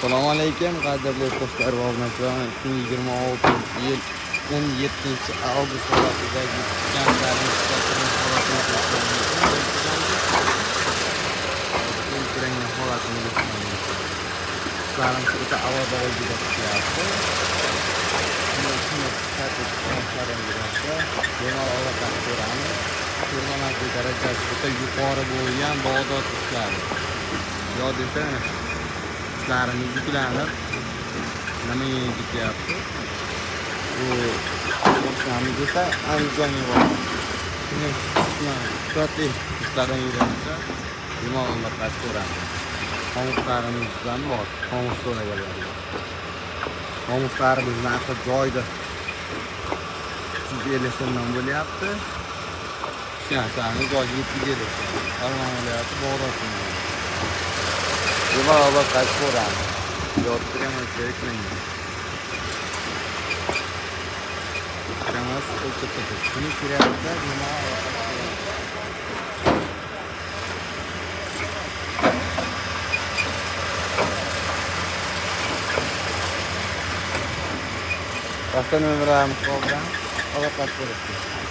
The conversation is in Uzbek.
Assalomu alaykum, qadrli do'stlar va obunachilar. 2026-yil 17-avgust holatidagi jandarlik holatini o'ta avvalgiga tushyapti. Ko'rmanlik darajasi o'ta yuqori bo'lgan Bag'dod ishlari. Yo desa ishlarimiz yuklanib nimaga ketyapti? Bu boshamiz esa Andijonga boradi. Shuni ishlardan yurganimizda yumog'imda qarshi ko'ramiz. Qo'mushlarimizdan bor, qo'mus so'raganlar. Qo'muslarimiz narxi joyida 350 so'mdan bo'lyapti. Shahardagi joyga 750 so'm. Farmon bo'lyapti, Bag'doddan. Yumog'imda qarshi ko'ramiz. Yottiramiz keraklangan. Qaramas o'chirib shuni kerakda Başka numaram program. Aloqat bo'ladi.